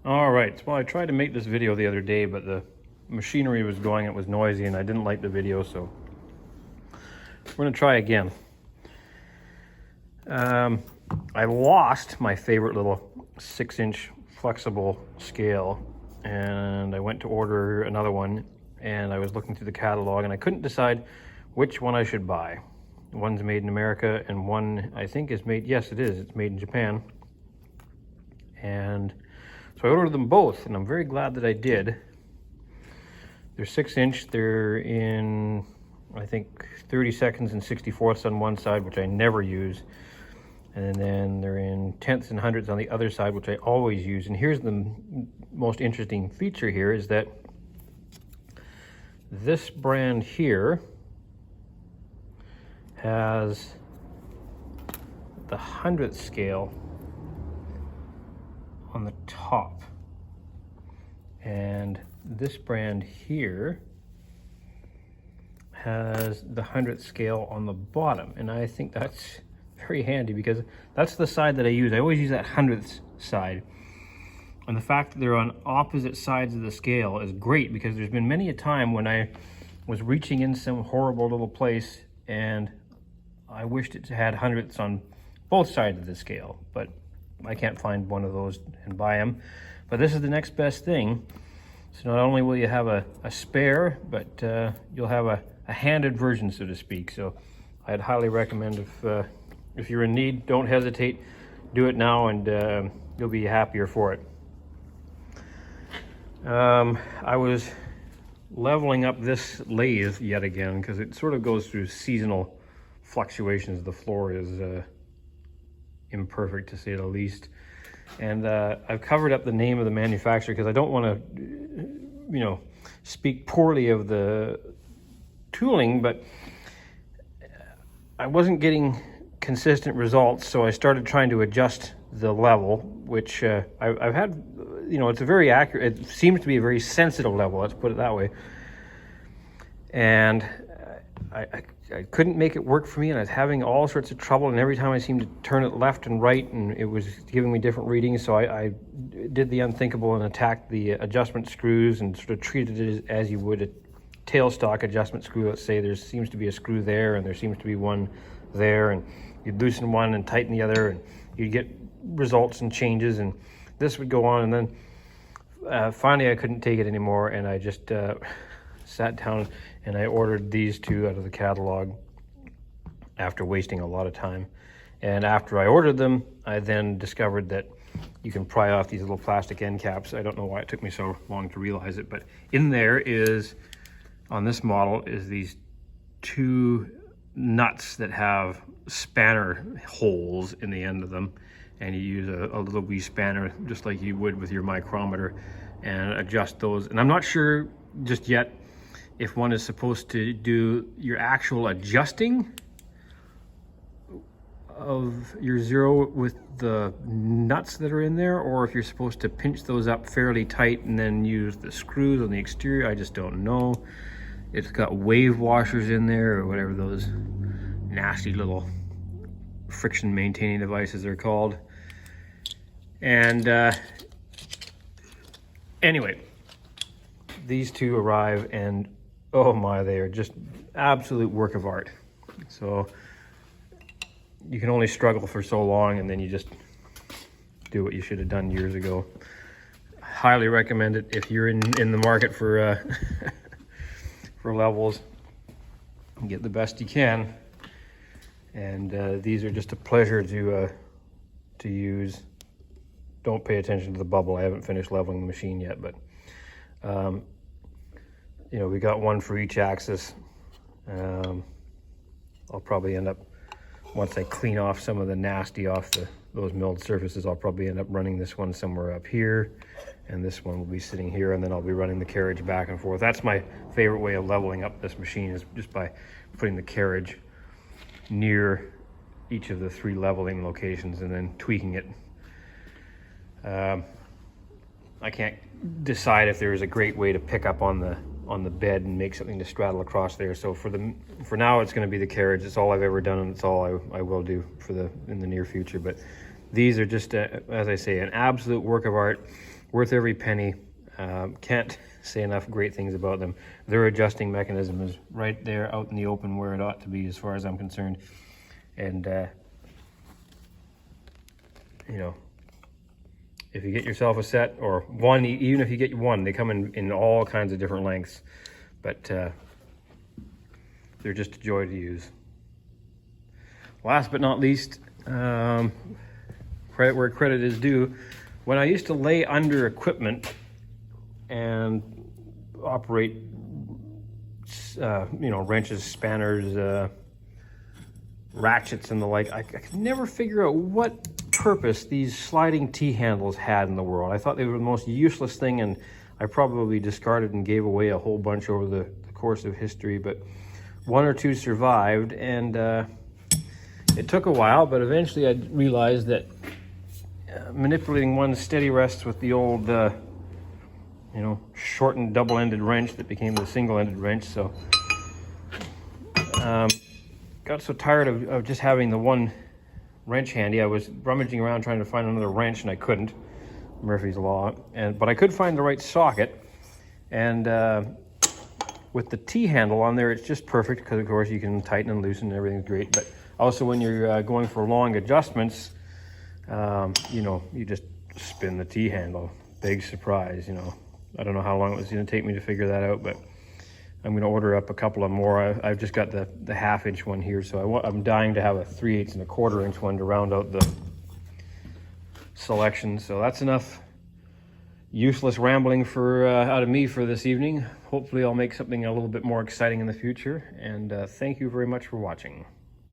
All right, well, I tried to make this video the other day, but the machinery was going, it was noisy, and I didn't like the video, so we're gonna try again. I lost my favorite little 6-inch flexible scale, and I went to order another one, and I was looking through the catalog, and I couldn't decide which one I should buy. One's made in America, and one I think is made, yes, it is, it's made in Japan. And so I ordered them both, and I'm very glad that I did. They're 6-inch, they're in, I think, 32nds and 64ths on one side, which I never use. And then they're in 10ths and 100ths on the other side, which I always use. And here's the most interesting feature here is that this brand here has the 100th scale on the top, and this brand here has the 100th scale on the bottom, and I think that's very handy because that's the side that I use. I always use that 100th side, and the fact that they're on opposite sides of the scale is great because there's been many a time when I was reaching in some horrible little place and I wished it had 100ths on both sides of the scale, but I can't find one of those and buy them. But this is the next best thing. So not only will you have a spare, but you'll have a handed version, so to speak. So I'd highly recommend if you're in need, don't hesitate. Do it now and you'll be happier for it. I was leveling up this lathe yet again because it sort of goes through seasonal fluctuations. The floor is imperfect, to say the least, and I've covered up the name of the manufacturer because I don't want to speak poorly of the tooling, but I wasn't getting consistent results, so I started trying to adjust the level, which I've had, it's a very accurate, it seems to be a very sensitive level, let's put it that way, and I couldn't make it work for me, and I was having all sorts of trouble, and every time I seemed to turn it left and right, and it was giving me different readings, so I did the unthinkable and attacked the adjustment screws and sort of treated it as you would a tailstock adjustment screw. Let's say there seems to be a screw there, and there seems to be one there, and you'd loosen one and tighten the other, and you'd get results and changes, and this would go on, and then finally I couldn't take it anymore, and I just sat down and I ordered these two out of the catalog after wasting a lot of time. And after I ordered them, I then discovered that you can pry off these little plastic end caps. I don't know why it took me so long to realize it, but in there is, on this model, is these two nuts that have spanner holes in the end of them, and you use a little wee spanner just like you would with your micrometer and adjust those. And I'm not sure just yet if one is supposed to do your actual adjusting of your zero with the nuts that are in there, or if you're supposed to pinch those up fairly tight and then use the screws on the exterior. I just don't know. It's got wave washers in there, or whatever those nasty little friction maintaining devices are called. And anyway, these two arrive, and oh my, they are just absolute work of art. So you can only struggle for so long, and then you just do what you should have done years ago. Highly recommend it if you're in the market for for levels. Get the best you can, and these are just a pleasure to use. Don't pay attention to the bubble. I haven't finished leveling the machine yet, but we got one for each axis. I'll probably end up, once I clean off some of the nasty off those milled surfaces, I'll probably end up running this one somewhere up here, and this one will be sitting here, and then I'll be running the carriage back and forth. That's my favorite way of leveling up this machine, is just by putting the carriage near each of the 3 leveling locations and then tweaking it. I can't decide if there is a great way to pick up on the bed and make something to straddle across there. So for now, it's going to be the carriage. It's all I've ever done, and it's all I will do in the near future. But these are just, as I say, an absolute work of art. worth every penny. Can't say enough great things about them. Their adjusting mechanism is right there out in the open where it ought to be as far as I'm concerned. And you know, if you get yourself a set, or one, even if you get one, they come in all kinds of different lengths, but they're just a joy to use. Last but not least, credit where credit is due. When I used to lay under equipment and operate, you know, wrenches, spanners, ratchets and the like, I could never figure out what purpose these sliding T-handles had in the world. I thought they were the most useless thing, and I probably discarded and gave away a whole bunch over the course of history, but one or two survived, and it took a while, but eventually I realized that manipulating one steady rest with the old you know, shortened double-ended wrench that became the single-ended wrench. So got so tired of just having the one wrench handy. I was rummaging around trying to find another wrench, and I couldn't. Murphy's Law. But I could find the right socket, and with the T-handle on there, it's just perfect because, of course, you can tighten and loosen and everything's great. But also when you're going for long adjustments, you know, you just spin the T-handle. Big surprise, you know. I don't know how long it was going to take me to figure that out, but I'm going to order up a couple of more. I've just got the 1/2 inch one here, so I'm dying to have a 3/8 and a 1/4 inch one to round out the selection. So that's enough useless rambling for out of me for this evening. Hopefully I'll make something a little bit more exciting in the future, and thank you very much for watching.